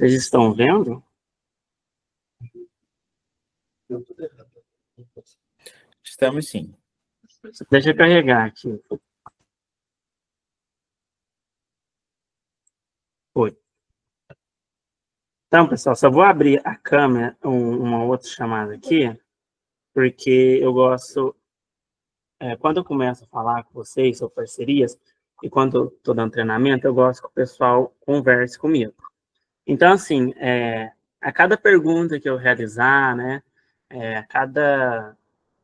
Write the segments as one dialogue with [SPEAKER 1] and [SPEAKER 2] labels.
[SPEAKER 1] Vocês estão vendo?
[SPEAKER 2] Estamos sim.
[SPEAKER 1] Deixa eu carregar aqui. Foi. Então, pessoal, só vou abrir a câmera, uma outra chamada aqui, porque eu gosto, quando eu começo a falar com vocês sobre parcerias, e quando eu estou dando treinamento, eu gosto que o pessoal converse comigo. Então, assim, a cada pergunta que eu realizar, né, a cada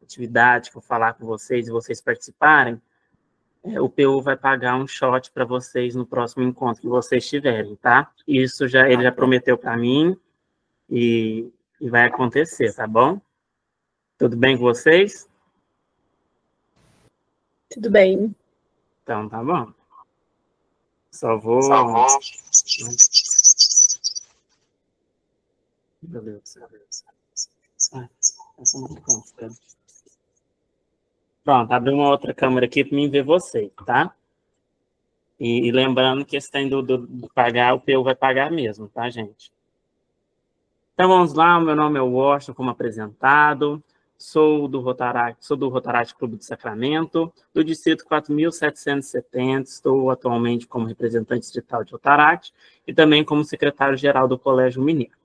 [SPEAKER 1] atividade que eu falar com vocês e vocês participarem, o PU vai pagar um shot para vocês no próximo encontro que vocês tiverem, tá? Isso ele já prometeu para mim e vai acontecer, tá bom? Tudo bem com vocês?
[SPEAKER 3] Tudo bem.
[SPEAKER 1] Então, tá bom. Só vou... Meu Deus. Essa não consta. Pronto, abri uma outra câmera aqui para mim ver vocês, tá? E lembrando que esse tem do pagar, o PU vai pagar mesmo, tá, gente? Então, vamos lá. O meu nome é Washington, como apresentado. Sou do Rotaract Clube de Sacramento, do Distrito 4.770. Estou atualmente como representante distrital de Rotaract e também como secretário-geral do Colégio Mineiro.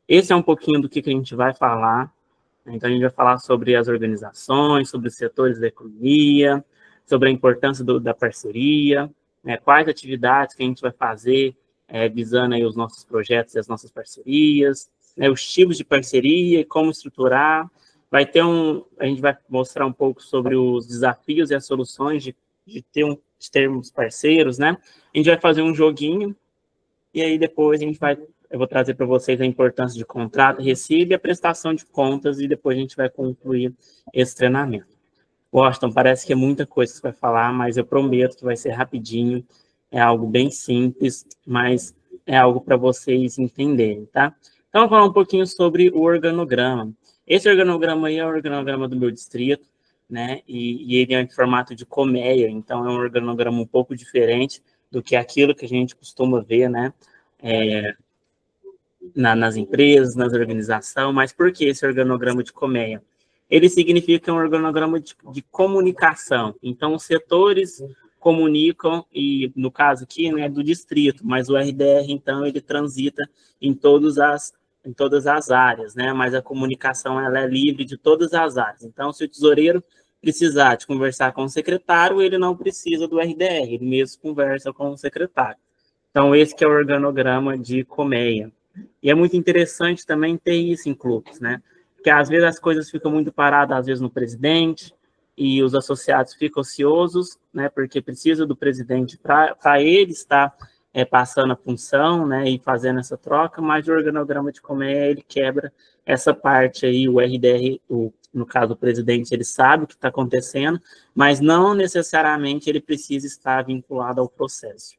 [SPEAKER 1] Esse é um pouquinho do que a gente vai falar. Então, a gente vai falar sobre as organizações, sobre os setores da economia, sobre a importância da parceria, quais atividades que a gente vai fazer visando aí os nossos projetos e as nossas parcerias, os tipos de parceria e como estruturar. A gente vai mostrar um pouco sobre os desafios e as soluções de termos parceiros, né? A gente vai fazer um joguinho e aí depois eu vou trazer para vocês a importância de contrato, recibo e a prestação de contas e depois a gente vai concluir esse treinamento. Washington, parece que é muita coisa que você vai falar, mas eu prometo que vai ser rapidinho, é algo bem simples, mas é algo para vocês entenderem, tá? Então, vou falar um pouquinho sobre o organograma. Esse organograma aí é o organograma do meu distrito, né? E ele é em formato de colmeia, então é um organograma um pouco diferente do que aquilo que a gente costuma ver, né? Nas empresas, nas organizações. Mas por que esse organograma de colmeia? Ele significa um organograma de comunicação. Então, os setores comunicam, e no caso aqui, né, do distrito, mas o RDR, então, ele transita em todas as áreas, né? Mas a comunicação ela é livre de todas as áreas. Então, se o tesoureiro precisar de conversar com o secretário, ele não precisa do RDR, ele mesmo conversa com o secretário. Então, esse que é o organograma de colmeia. E é muito interessante também ter isso em clubes, né? Porque às vezes as coisas ficam muito paradas, às vezes no presidente, e os associados ficam ociosos, né? Porque precisa do presidente para ele estar passando a função, né? E fazendo essa troca, mas o organograma de colmeia, ele quebra essa parte aí, o RDR, no caso o presidente, ele sabe o que está acontecendo, mas não necessariamente ele precisa estar vinculado ao processo.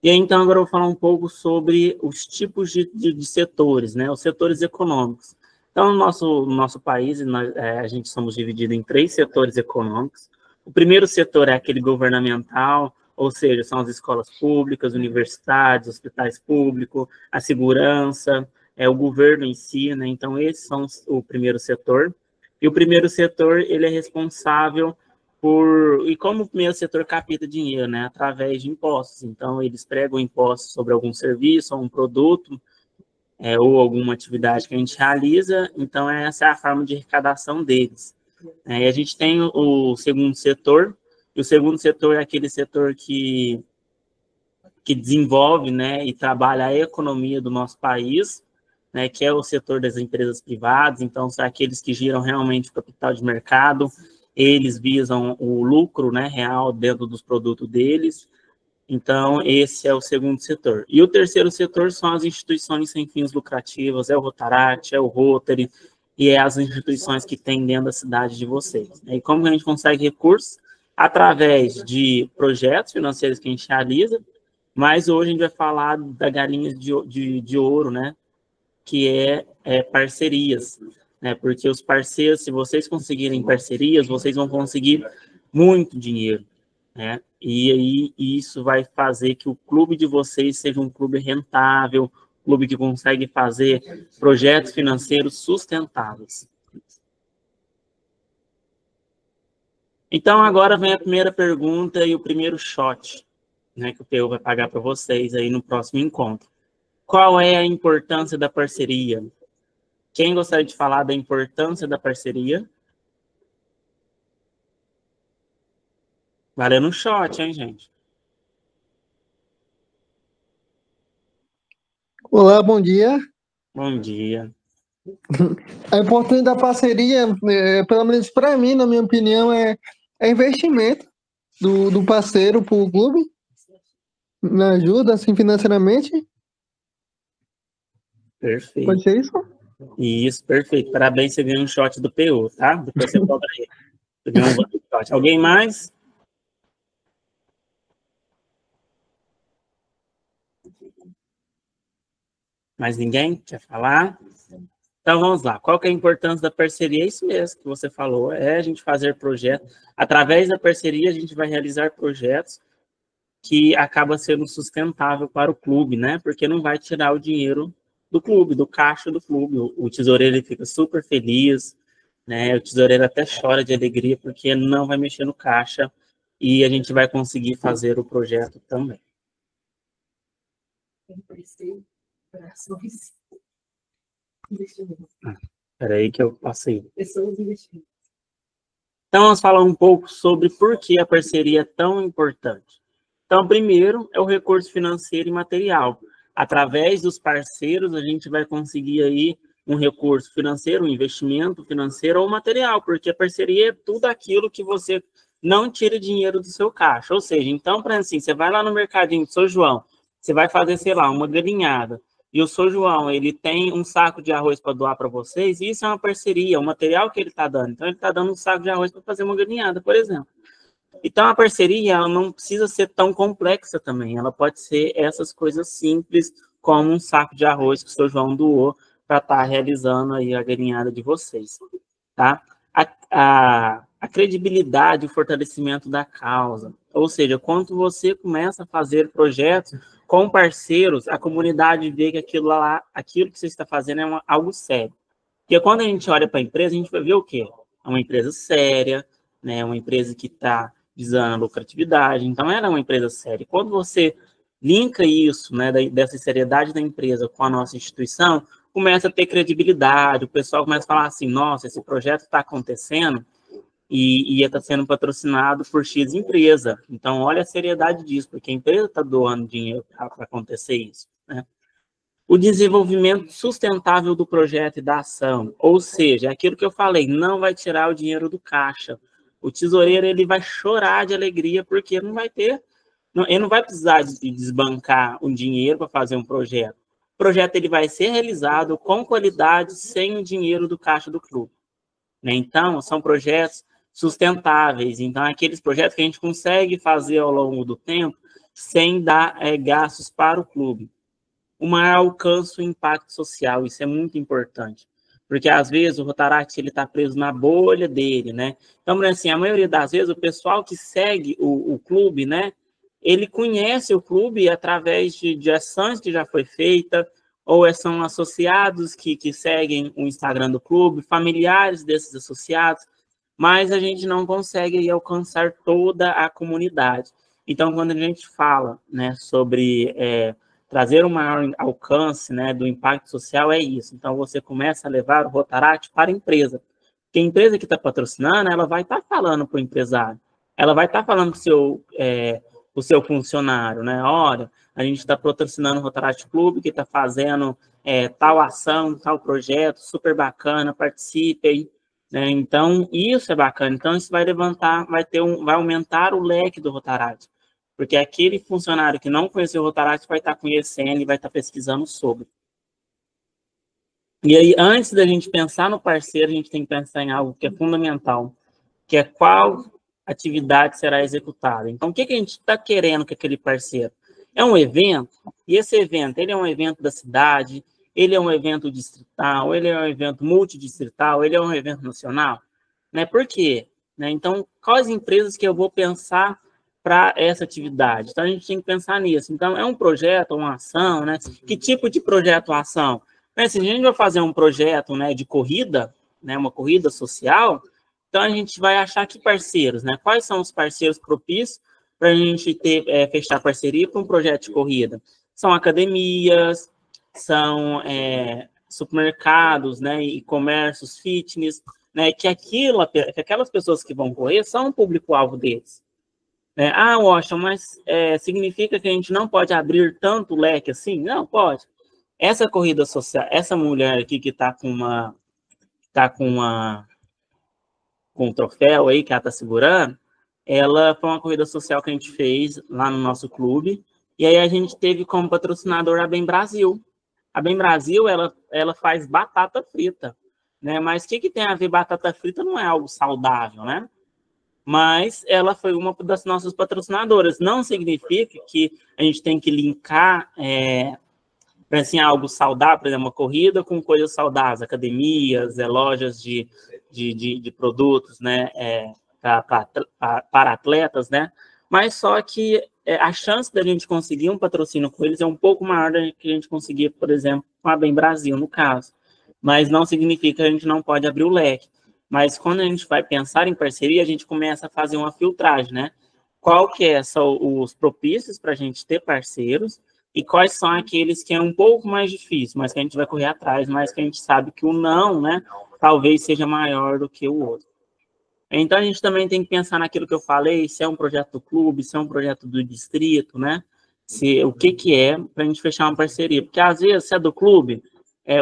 [SPEAKER 1] E aí, então, agora eu vou falar um pouco sobre os tipos de setores, né? Os setores econômicos. Então, no nosso país, a gente somos divididos em 3 setores econômicos. O primeiro setor é aquele governamental, ou seja, são as escolas públicas, universidades, hospitais públicos, a segurança, o governo em si, né? Então, esses são o primeiro setor. E o primeiro setor, ele é responsável e como o primeiro setor capta dinheiro, né, através de impostos. Então, eles pregam impostos sobre algum serviço, ou um produto, ou alguma atividade que a gente realiza. Então, essa é a forma de arrecadação deles. E a gente tem o segundo setor, e o segundo setor é aquele setor que desenvolve, né, e trabalha a economia do nosso país, né, que é o setor das empresas privadas. Então, são aqueles que giram realmente o capital de mercado. Eles visam o lucro, né, real dentro dos produtos deles. Então, esse é o segundo setor. E o terceiro setor são as instituições sem fins lucrativos, é o Rotaract, é o Rotary, e é as instituições que tem dentro da cidade de vocês. E como a gente consegue recursos? Através de projetos financeiros que a gente realiza, mas hoje a gente vai falar da galinha de ouro, né, que é parcerias. Né? Porque os parceiros, se vocês conseguirem parcerias, vocês vão conseguir muito dinheiro. né? E aí isso vai fazer que o clube de vocês seja um clube rentável, um clube que consegue fazer projetos financeiros sustentáveis. Então, agora vem a primeira pergunta e o primeiro shot, né, que o PU vai pagar para vocês aí no próximo encontro. Qual é a importância da parceria? Quem gostaria de falar da importância da parceria? Valendo um shot, hein, gente?
[SPEAKER 3] Olá, bom dia.
[SPEAKER 1] Bom dia.
[SPEAKER 3] A importância da parceria, pelo menos para mim, na minha opinião, é investimento do parceiro para o clube, me ajuda assim financeiramente.
[SPEAKER 1] Perfeito.
[SPEAKER 3] Pode ser isso?
[SPEAKER 1] Isso, perfeito. Parabéns, você ganhou um shot do PU, tá? Depois você cobra aí. Você ganhou um shot. Alguém mais? Mais ninguém quer falar? Então, vamos lá. Qual que é a importância da parceria? É isso mesmo que você falou, é a gente fazer projetos. Através da parceria, a gente vai realizar projetos que acaba sendo sustentável para o clube, né? Porque não vai tirar o dinheiro do clube, do caixa do clube. O tesoureiro ele fica super feliz, né? O tesoureiro até chora de alegria porque não vai mexer no caixa e a gente vai conseguir fazer o projeto também. Espera aí que eu passei. Então, vamos falar um pouco sobre por que a parceria é tão importante. Então, primeiro é o recurso financeiro e material. Através dos parceiros, a gente vai conseguir aí um recurso financeiro, um investimento financeiro ou material, porque a parceria é tudo aquilo que você não tira dinheiro do seu caixa. Ou seja, então, para assim, você vai lá no mercadinho do São João, você vai fazer, sei lá, uma galinhada, e o São João, ele tem um saco de arroz para doar para vocês, e isso é uma parceria, o material que ele está dando. Então, ele está dando um saco de arroz para fazer uma galinhada, por exemplo. Então, a parceria ela não precisa ser tão complexa também. Ela pode ser essas coisas simples, como um saco de arroz que o São João doou para estar realizando aí a galinhada de vocês. Tá? A credibilidade e o fortalecimento da causa. Ou seja, quando você começa a fazer projetos com parceiros, a comunidade vê que aquilo que você está fazendo é algo sério. Porque quando a gente olha para a empresa, a gente vai ver o quê? É uma empresa séria, né? Uma empresa que está visando a lucratividade. Então, ela é uma empresa séria. Quando você linka isso, né, dessa seriedade da empresa com a nossa instituição, começa a ter credibilidade, o pessoal começa a falar assim, nossa, esse projeto está acontecendo e está sendo patrocinado por X empresa. Então, olha a seriedade disso, porque a empresa está doando dinheiro para acontecer isso, né? O desenvolvimento sustentável do projeto e da ação, ou seja, aquilo que eu falei, não vai tirar o dinheiro do caixa. O tesoureiro ele vai chorar de alegria porque não vai ter, ele não vai precisar de desbancar um dinheiro para fazer um projeto. O projeto ele vai ser realizado com qualidade, sem o dinheiro do caixa do clube, né? Então, são projetos sustentáveis. Então, aqueles projetos que a gente consegue fazer ao longo do tempo sem dar gastos para o clube. O maior alcance o impacto social, isso é muito importante. Porque, às vezes, o Rotaract está preso na bolha dele, né? Então, assim, a maioria das vezes, o pessoal que segue o clube, né? Ele conhece o clube através de ações que já foi feita, ou são associados que seguem o Instagram do clube, familiares desses associados, mas a gente não consegue aí alcançar toda a comunidade. Então, quando a gente fala, né, sobre trazer um maior alcance, né, do impacto social, é isso. Então, você começa a levar o Rotaract para a empresa. Porque a empresa que está patrocinando, ela vai estar falando para o empresário, ela vai estar falando para o seu funcionário, né? Olha, a gente está patrocinando o Rotaract Clube, que está fazendo tal ação, tal projeto, super bacana, participem, né? Então, isso é bacana. Então, isso vai levantar, vai aumentar o leque do Rotaract. Porque aquele funcionário que não conheceu o Rotaract vai estar conhecendo e vai estar pesquisando sobre. E aí, antes da gente pensar no parceiro, a gente tem que pensar em algo que é fundamental, que é qual atividade será executada. Então, o que a gente está querendo com aquele parceiro? É um evento, e esse evento, ele é um evento da cidade, ele é um evento distrital, ele é um evento multidistrital, ele é um evento nacional, né? Por quê? Né? Então, quais empresas que eu vou pensar para essa atividade. Então, a gente tem que pensar nisso. Então, é um projeto, uma ação, né? Que tipo de projeto ou ação? Se a gente vai fazer um projeto, né, de corrida, né, uma corrida social, então a gente vai achar que parceiros, né? Quais são os parceiros propícios para a gente fechar parceria para um projeto de corrida? São academias, são supermercados, né, e comércios fitness, né, que aquelas pessoas que vão correr são o público-alvo deles. Washington, mas significa que a gente não pode abrir tanto leque assim? Não, pode. Essa corrida social, essa mulher aqui que está com um troféu aí que ela está segurando, ela foi uma corrida social que a gente fez lá no nosso clube, e aí a gente teve como patrocinador a Bem Brasil. A Bem Brasil, ela faz batata frita, né? Mas o que tem a ver batata frita? Não é algo saudável, né? Mas ela foi uma das nossas patrocinadoras. Não significa que a gente tem que linkar assim, algo saudável, por exemplo, uma corrida com coisas saudáveis, academias, lojas de produtos, né, para atletas, né? Mas só que a chance da gente conseguir um patrocínio com eles é um pouco maior do que a gente conseguir, por exemplo, com a Bem Brasil, no caso. Mas não significa que a gente não pode abrir o leque. Mas quando a gente vai pensar em parceria, a gente começa a fazer uma filtragem, né? Qual que são os propícios para a gente ter parceiros e quais são aqueles que é um pouco mais difícil, mas que a gente vai correr atrás, mas que a gente sabe que o não, né, talvez seja maior do que o outro. Então, a gente também tem que pensar naquilo que eu falei, se é um projeto do clube, se é um projeto do distrito, né? O que é para a gente fechar uma parceria. Porque, às vezes, se é do clube,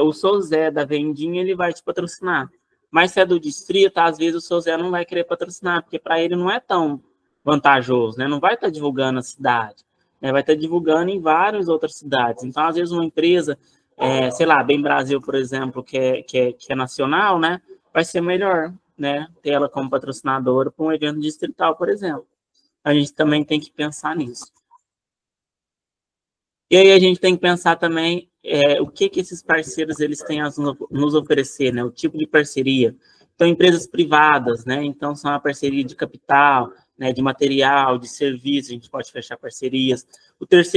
[SPEAKER 1] o seu Zé da vendinha, ele vai te patrocinar. Mas se é do distrito, às vezes o seu Zé não vai querer patrocinar, porque para ele não é tão vantajoso, né? Não vai estar divulgando a cidade, né? Vai estar divulgando em várias outras cidades. Então, às vezes, uma empresa, sei lá, Bem Brasil, por exemplo, que é nacional, né? Vai ser melhor, né? Ter ela como patrocinadora para um evento distrital, por exemplo. A gente também tem que pensar nisso. E aí a gente tem que pensar também o que esses parceiros eles têm a nos oferecer, né? O tipo de parceria. Então, empresas privadas, né? Então, são uma parceria de capital, né? De material, de serviço, a gente pode fechar parcerias.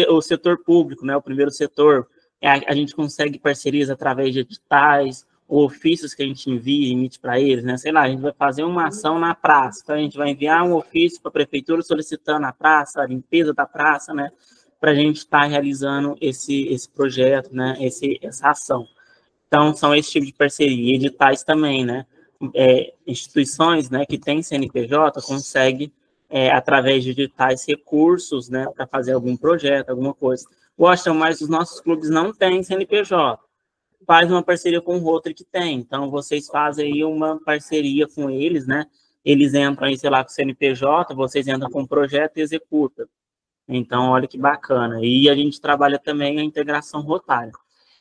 [SPEAKER 1] O setor público, né? O primeiro setor, a gente consegue parcerias através de editais, ou ofícios que a gente envia e emite para eles, né? Sei lá, a gente vai fazer uma ação na praça, então a gente vai enviar um ofício para a prefeitura solicitando a praça, a limpeza da praça, né? Para a gente estar realizando esse projeto, né? Essa ação. Então, são esse tipo de parceria. Editais também, né? Instituições, né, que têm CNPJ conseguem, através de editais, recursos, né, para fazer algum projeto, alguma coisa. Washington, mas os nossos clubes não têm CNPJ. Faz uma parceria com o Rotary que tem. Então, vocês fazem aí uma parceria com eles, né? Eles entram aí, sei lá, com o CNPJ, vocês entram com o projeto e executam. Então, olha que bacana. E a gente trabalha também a integração rotária.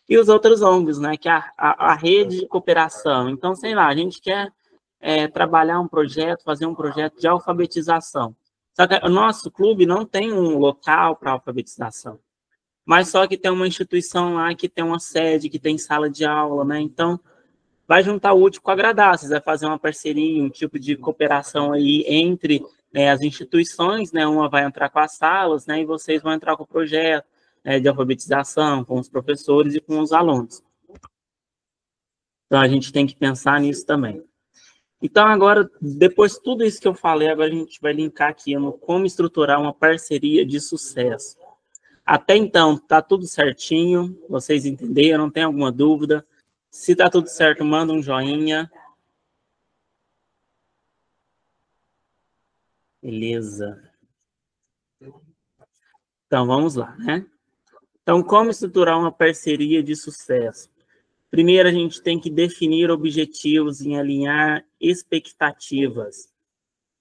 [SPEAKER 1] E os outros ONGs, né? Que é a rede de cooperação. Então, sei lá, a gente quer trabalhar um projeto, fazer um projeto de alfabetização. Só que o nosso clube não tem um local para alfabetização. Mas só que tem uma instituição lá que tem uma sede, que tem sala de aula, né? Então, vai juntar o útil com o agradável. Vocês vão fazer uma parceria, um tipo de cooperação aí entre as instituições, né? Uma vai entrar com as salas, né? E vocês vão entrar com o projeto de alfabetização, com os professores e com os alunos. Então, a gente tem que pensar nisso também. Então, agora, depois de tudo isso que eu falei, agora a gente vai linkar aqui no como estruturar uma parceria de sucesso. Até então, tá tudo certinho, vocês entenderam, não tem alguma dúvida? Se tá tudo certo, manda um joinha. Beleza. Então, vamos lá, né? Então, como estruturar uma parceria de sucesso? Primeiro, a gente tem que definir objetivos e alinhar expectativas.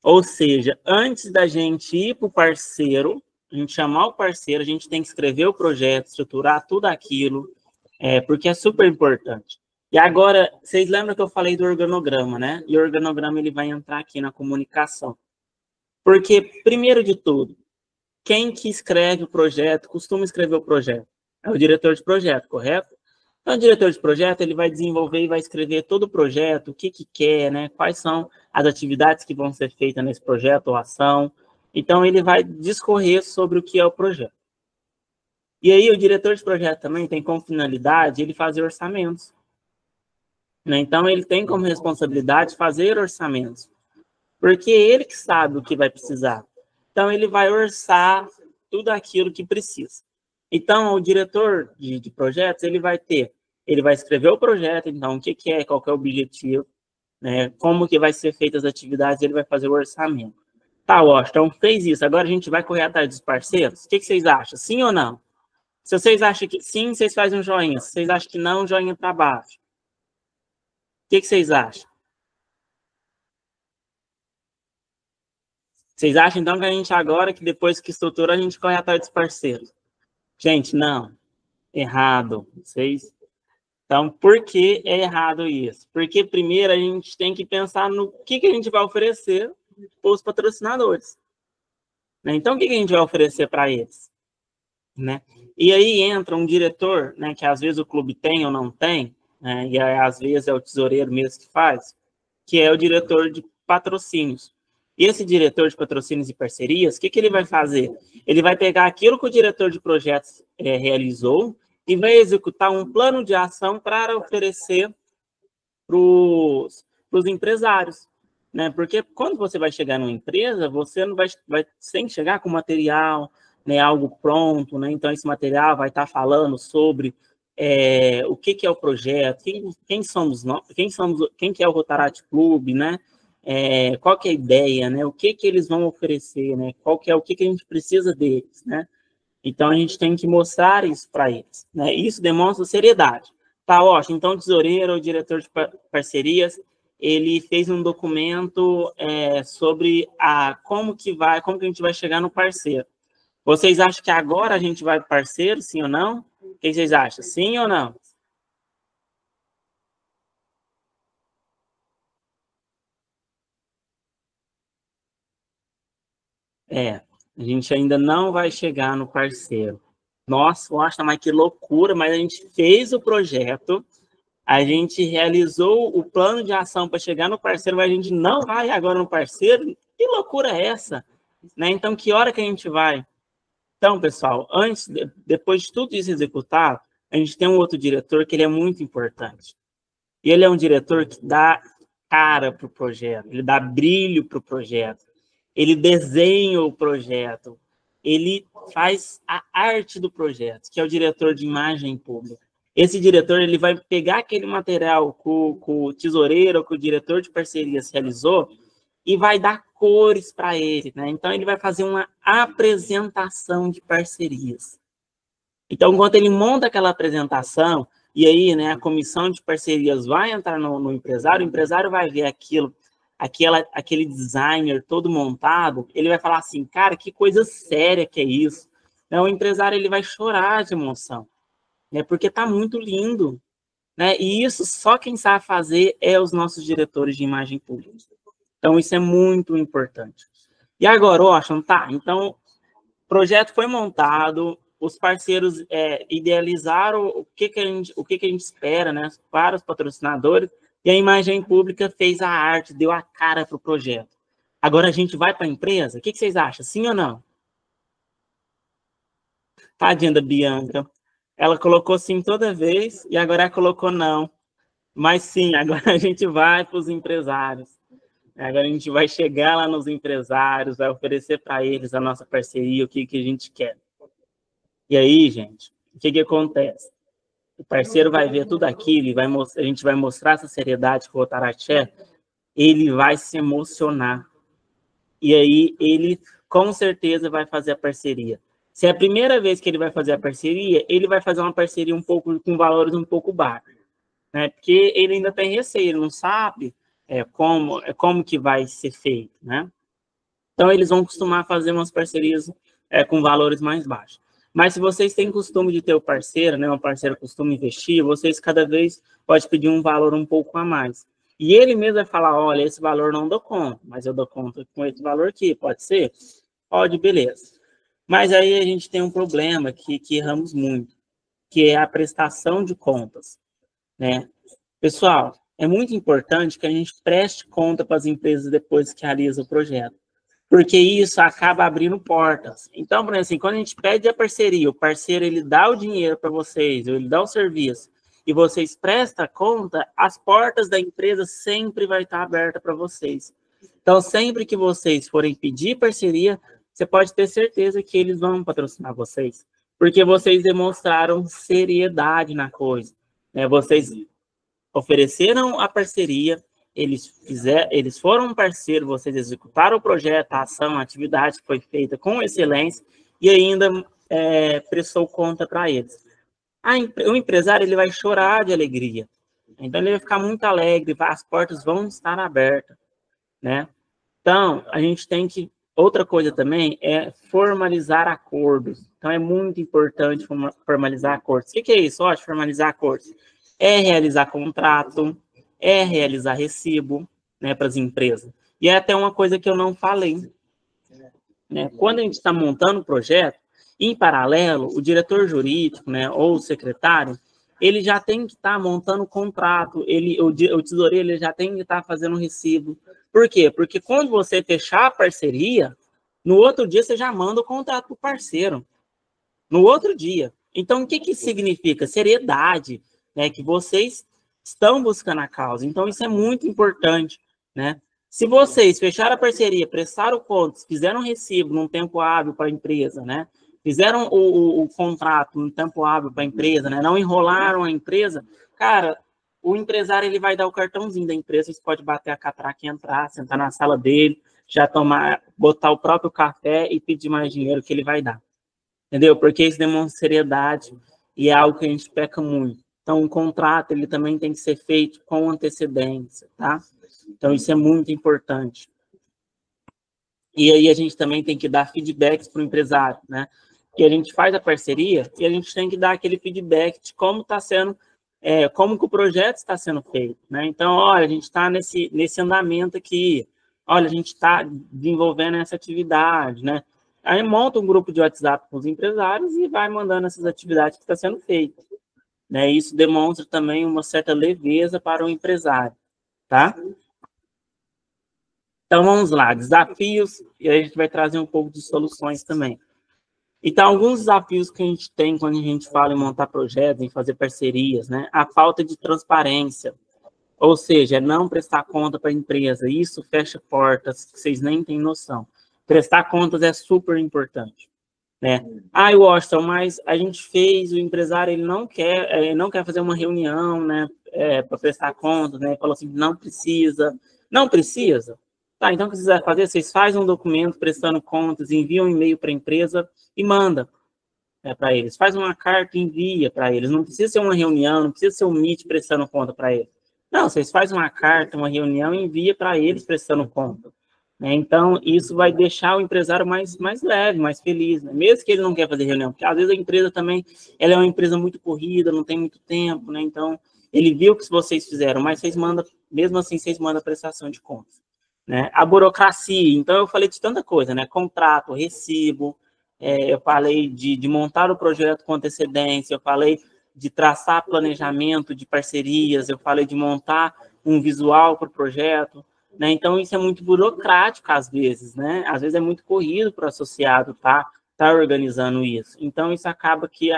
[SPEAKER 1] Ou seja, antes da gente ir para o parceiro, a gente chamar o parceiro, a gente tem que escrever o projeto, estruturar tudo aquilo, porque é super importante. E agora, vocês lembram que eu falei do organograma, né? E o organograma ele vai entrar aqui na comunicação. Porque, primeiro de tudo, quem que escreve o projeto, costuma escrever o projeto? É o diretor de projeto, correto? Então, o diretor de projeto ele vai desenvolver e vai escrever todo o projeto, o que quer, né? Quais são as atividades que vão ser feitas nesse projeto ou ação, Então, ele vai discorrer sobre o que é o projeto. E aí, o diretor de projeto também tem como finalidade ele fazer orçamentos. Né? Então, ele tem como responsabilidade fazer orçamentos. Porque é ele que sabe o que vai precisar. Então, ele vai orçar tudo aquilo que precisa. Então, o diretor de projetos, ele vai escrever o projeto, então, o que é, qual que é o objetivo, né? Como que vai ser feitas as atividades, ele vai fazer o orçamento. Tá, Washington, fez isso, agora a gente vai correr atrás dos parceiros? O que vocês acham? Sim ou não? Se vocês acham que sim, vocês fazem um joinha. Se vocês acham que não, joinha para baixo. O que vocês acham? Vocês acham, então, que a gente agora, que depois que estrutura, a gente corre atrás dos parceiros? Gente, não. Errado. Vocês... Então, por que é errado isso? Porque, primeiro, a gente tem que pensar no que a gente vai oferecer para os patrocinadores. Né? Então, o que a gente vai oferecer para eles? Né? E aí entra um diretor, né, que às vezes o clube tem ou não tem, né, e aí, às vezes é o tesoureiro mesmo que faz, que é o diretor de patrocínios. E esse diretor de patrocínios e parcerias, o que ele vai fazer? Ele vai pegar aquilo que o diretor de projetos realizou e vai executar um plano de ação para oferecer para os empresários. Né? Porque quando você vai chegar numa empresa, você não vai sem chegar com material, né, algo pronto, né? Então esse material vai estar falando sobre o que é o projeto, quem somos nós, quem que é o Rotaract Clube, né? Qual que é a ideia, né? O que eles vão oferecer, né? O que a gente precisa deles, né? Então a gente tem que mostrar isso para eles, né? Isso demonstra seriedade. Tá, ótimo. Então o tesoureiro, o diretor de parcerias, ele fez um documento sobre como que a gente vai chegar no parceiro. Vocês acham que agora a gente vai parceiro, sim ou não? O que vocês acham? Sim ou não? A gente ainda não vai chegar no parceiro. Nossa, mas que loucura, mas a gente fez o projeto, a gente realizou o plano de ação para chegar no parceiro, mas a gente não vai agora no parceiro? Que loucura é essa? Né? Então, que hora que a gente vai? Então, pessoal, depois de tudo isso executado, a gente tem um outro diretor que ele é muito importante. E ele é um diretor que dá cara para o projeto, ele dá brilho para o projeto, ele desenha o projeto, ele faz a arte do projeto, que é o diretor de imagem pública. Esse diretor ele vai pegar aquele material que o tesoureiro, que o diretor de parcerias realizou, e vai dar cores para ele, né? Então, ele vai fazer uma apresentação de parcerias. Então, enquanto ele monta aquela apresentação, e aí, né, a comissão de parcerias vai entrar no empresário, o empresário vai ver aquele designer todo montado, ele vai falar assim, cara, que coisa séria que é isso. Então, o empresário ele vai chorar de emoção, né, porque está muito lindo. Né? E isso só quem sabe fazer é os nossos diretores de imagem pública. Então, isso é muito importante. E agora, Washington, tá, então, o projeto foi montado, os parceiros idealizaram o que a gente espera, né, para os patrocinadores, e a imagem pública fez a arte, deu a cara para o projeto. Agora a gente vai para a empresa? O que vocês acham, sim ou não? Tadinha da Bianca. Ela colocou sim toda vez, e agora ela colocou não. Mas sim, agora a gente vai para os empresários. Agora a gente vai chegar lá nos empresários, vai oferecer para eles a nossa parceria, o que a gente quer. E aí, gente, o que acontece? O parceiro vai ver tudo aquilo, a gente vai mostrar essa seriedade que o Rotaract é, ele vai se emocionar. E aí, ele com certeza vai fazer a parceria. Se é a primeira vez que ele vai fazer a parceria, ele vai fazer uma parceria com valores um pouco baixos. Né? Porque ele ainda tem receio, ele não sabe como que vai ser feito. Né? Então, eles vão costumar fazer umas parcerias com valores mais baixos. Mas se vocês têm costume de ter o parceiro, né, um parceiro costuma investir, vocês cada vez pode pedir um valor um pouco a mais. E ele mesmo vai falar, olha, esse valor não dou conta, mas eu dou conta com esse valor aqui, pode ser? Pode, beleza. Mas aí a gente tem um problema que erramos muito, que é a prestação de contas. Né? Pessoal, é muito importante que a gente preste conta para as empresas depois que realiza o projeto. porque isso acaba abrindo portas. Então, por exemplo, assim, quando a gente pede a parceria, o parceiro ele dá o dinheiro para vocês, ele dá o serviço, e vocês prestam conta, as portas da empresa sempre vai estar abertas para vocês. Então, sempre que vocês forem pedir parceria, você pode ter certeza que eles vão patrocinar vocês, porque vocês demonstraram seriedade na coisa, né? Vocês ofereceram a parceria, eles foram um parceiro, vocês executaram o projeto, a ação, a atividade que foi feita com excelência e ainda prestou conta para eles. O empresário ele vai chorar de alegria, então ele vai ficar muito alegre, as portas vão estar abertas, né? Então, a gente tem que... Outra coisa também é formalizar acordos. Então, é muito importante formalizar acordos. O que é isso? Ó, formalizar acordos. É realizar contrato, é realizar recibo, né, para as empresas. E é até uma coisa que eu não falei, né? Quando a gente está montando o projeto, em paralelo, o diretor jurídico, né, ou o secretário, ele já tem que estar montando o contrato, o tesoureiro ele já tem que estar fazendo o recibo. Por quê? Porque quando você fechar a parceria, no outro dia você já manda o contrato para o parceiro. No outro dia. Então, o que que significa? Seriedade, né? Que vocês estão buscando a causa. Então, isso é muito importante, né? Se vocês fecharam a parceria, prestaram contas, fizeram um recibo num tempo hábil para a empresa, né? Fizeram o contrato num tempo hábil para a empresa, né? Não enrolaram a empresa, cara, o empresário ele vai dar o cartãozinho da empresa, você pode bater a catraca e entrar, sentar na sala dele, já botar o próprio café e pedir mais dinheiro que ele vai dar. Entendeu? Porque isso demonstra seriedade e é algo que a gente peca muito. Então, o contrato ele também tem que ser feito com antecedência, tá? Então, isso é muito importante. E aí a gente também tem que dar feedbacks para o empresário, né? Que a gente faz a parceria e a gente tem que dar aquele feedback de como está sendo, como que o projeto está sendo feito, né? Então, olha, a gente está nesse andamento aqui, olha, a gente está desenvolvendo essa atividade, né? Aí monta um grupo de WhatsApp com os empresários e vai mandando essas atividades que estão sendo feitas, né? Isso demonstra também uma certa leveza para o empresário, tá? Então, vamos lá, desafios, e aí a gente vai trazer um pouco de soluções também. Então, alguns desafios que a gente tem quando a gente fala em montar projetos, em fazer parcerias, né? A falta de transparência, ou seja, não prestar conta para a empresa. Isso fecha portas que vocês nem têm noção. Prestar contas é super importante, né? Washington, mas a gente fez, o empresário ele não quer fazer uma reunião, né? Para prestar contas, né? Falou assim, não precisa. Tá, então o que vocês vão fazer? Vocês fazem um documento prestando contas, enviam um e-mail para a empresa e manda para eles. Faz uma carta e envia para eles. Não precisa ser uma reunião, não precisa ser um meet prestando conta para eles. Não, vocês fazem uma carta, uma reunião e envia para eles prestando conta. Né? Então, isso vai deixar o empresário mais leve, mais feliz. Né? Mesmo que ele não quer fazer reunião, porque às vezes a empresa também ela é uma empresa muito corrida, não tem muito tempo, né? Então, ele viu o que vocês fizeram, mas mesmo assim, vocês mandam a prestação de contas. Né? A burocracia, então eu falei de tanta coisa, né? Contrato, recibo, eu falei de montar o projeto com antecedência, eu falei de traçar planejamento de parcerias, eu falei de montar um visual para o projeto, né? Então isso é muito burocrático às vezes, né? Às vezes é muito corrido para o associado tá organizando isso. Então isso acaba que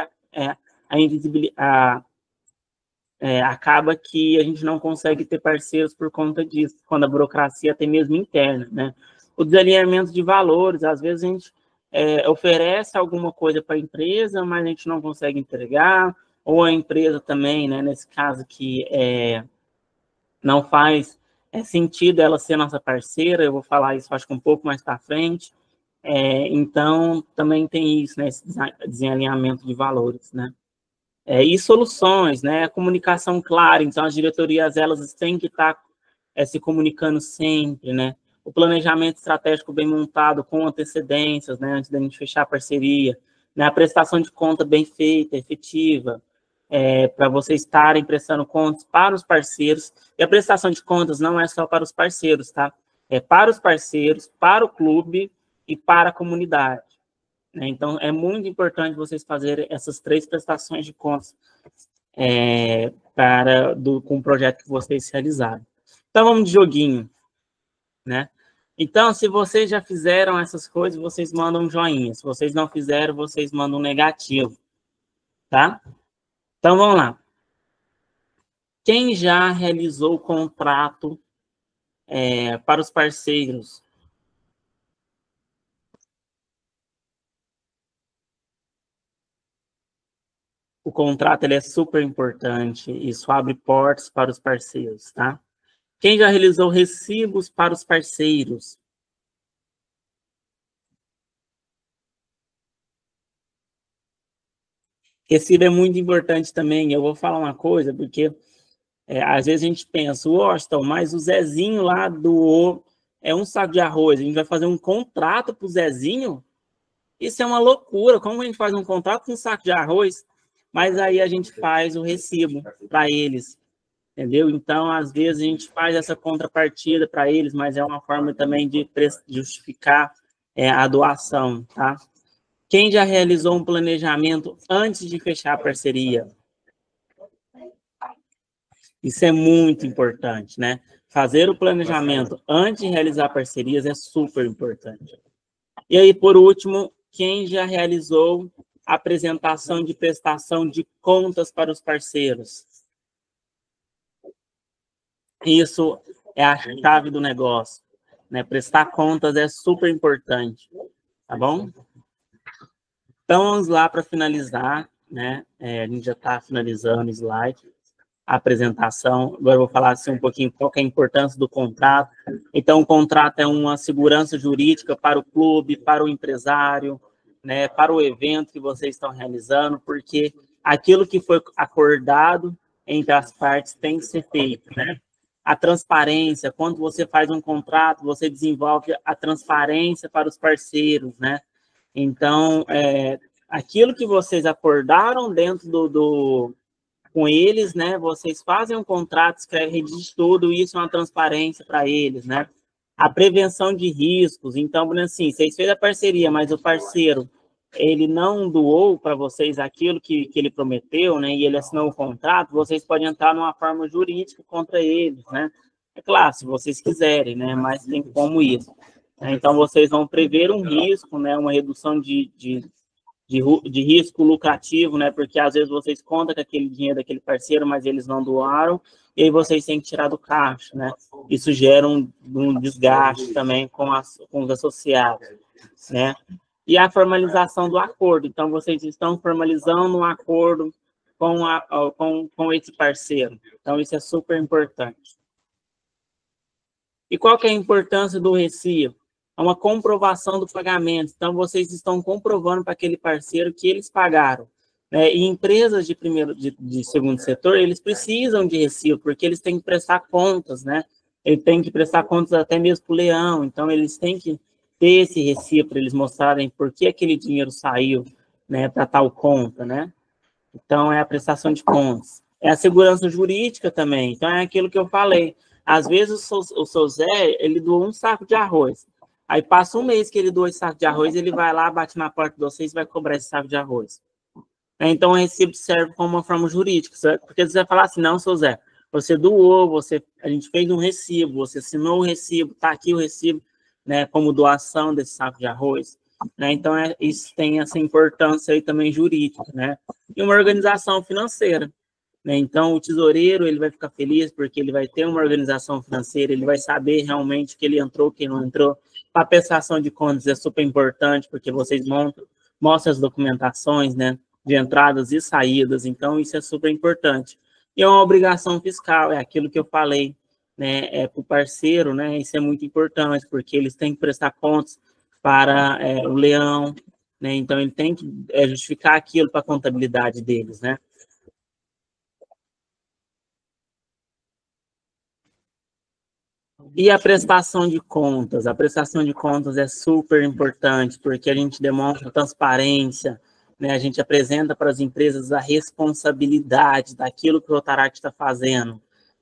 [SPEAKER 1] acaba que a gente não consegue ter parceiros por conta disso, quando a burocracia até mesmo interna, né? O desalinhamento de valores, às vezes a gente oferece alguma coisa para a empresa, mas a gente não consegue entregar, ou a empresa também, né, nesse caso que não faz sentido ela ser nossa parceira, eu vou falar isso acho que um pouco mais para frente, então também tem isso, né, esse desalinhamento de valores, né? E soluções, né? A comunicação clara, então as diretorias elas têm que estar se comunicando sempre, né? O planejamento estratégico bem montado com antecedências, né? Antes da gente fechar a parceria, né? A prestação de conta bem feita, efetiva, para vocês estarem prestando contas para os parceiros. E a prestação de contas não é só para os parceiros, tá? É para os parceiros, para o clube e para a comunidade. Então, é muito importante vocês fazerem essas 3 prestações de contas com o projeto que vocês realizaram. Então, vamos de joguinho, né? Então, se vocês já fizeram essas coisas, vocês mandam um joinha. Se vocês não fizeram, vocês mandam um negativo, tá? Então, vamos lá. Quem já realizou o contrato para os parceiros? O contrato ele é super importante, isso abre portas para os parceiros, tá? Quem já realizou recibos para os parceiros? Recibo é muito importante também. Eu vou falar uma coisa, porque às vezes a gente pensa, Washington, mas o Zezinho lá doou um saco de arroz, a gente vai fazer um contrato para o Zezinho? Isso é uma loucura. Como a gente faz um contrato com um saco de arroz? Mas aí a gente faz o recibo para eles, entendeu? Então, às vezes, a gente faz essa contrapartida para eles, mas é uma forma também de justificar a doação, tá? Quem já realizou um planejamento antes de fechar a parceria? Isso é muito importante, né? Fazer o planejamento antes de realizar parcerias é super importante. E aí, por último, quem já realizou a apresentação de prestação de contas para os parceiros? Isso é a chave do negócio, né? Prestar contas é super importante, tá bom? Então, vamos lá para finalizar, né? A gente já está finalizando o slide, a apresentação. Agora eu vou falar assim, um pouquinho qual que é a importância do contrato. Então, o contrato é uma segurança jurídica para o clube, para o empresário, né? Para o evento que vocês estão realizando, porque aquilo que foi acordado entre as partes tem que ser feito, né? A transparência, quando você faz um contrato, você desenvolve a transparência para os parceiros, né? Então, aquilo que vocês acordaram dentro com eles, né? Vocês fazem um contrato, escreve, redige tudo, isso é uma transparência para eles, né? A prevenção de riscos. Então, assim, vocês fez a parceria, mas o parceiro, ele não doou para vocês aquilo que ele prometeu, né? E ele assinou o contrato, vocês podem entrar numa forma jurídica contra eles, né? É claro, se vocês quiserem, né? Mas tem como isso. Então, vocês vão prever um risco, né? Uma redução de risco lucrativo, né? Porque às vezes vocês contam com aquele dinheiro daquele parceiro, mas eles não doaram, e aí vocês têm que tirar do caixa, né? Isso gera um desgaste também com os associados, né? E a formalização do acordo. Então, vocês estão formalizando um acordo com esse parceiro. Então, isso é super importante. E qual que é a importância do recibo? É uma comprovação do pagamento. Então, vocês estão comprovando para aquele parceiro que eles pagaram, né? E empresas de segundo setor, eles precisam de recibo, porque eles têm que prestar contas, né? Eles têm que prestar contas até mesmo para o leão. Então, eles têm que ter esse recibo para eles mostrarem por que aquele dinheiro saiu, né, para tal conta, né? Então, é a prestação de contas. É a segurança jurídica também. Então, é aquilo que eu falei. Às vezes, o seu Zé, ele doou um saco de arroz. Aí, passa um mês que ele doou esse saco de arroz, ele vai lá, bate na porta de vocês e vai cobrar esse saco de arroz. Então, o recibo serve como uma forma jurídica, certo? Porque você vai falar assim, não, seu Zé, você doou, a gente fez um recibo, você assinou o recibo, está aqui o recibo, né, como doação desse saco de arroz. Né? Então, isso tem essa importância aí também jurídica, né? E uma organização financeira. Né? Então, o tesoureiro, ele vai ficar feliz porque ele vai ter uma organização financeira, ele vai saber realmente que ele entrou, que não entrou. A prestação de contas é super importante, porque vocês mostram as documentações, né, de entradas e saídas, então isso é super importante. E é uma obrigação fiscal, é aquilo que eu falei, né, para o parceiro, né, isso é muito importante, porque eles têm que prestar contas para o leão, né, então ele tem que justificar aquilo para a contabilidade deles, né. E a prestação de contas? A prestação de contas é super importante, porque a gente demonstra transparência, né? A gente apresenta para as empresas a responsabilidade daquilo que o Rotaract está fazendo,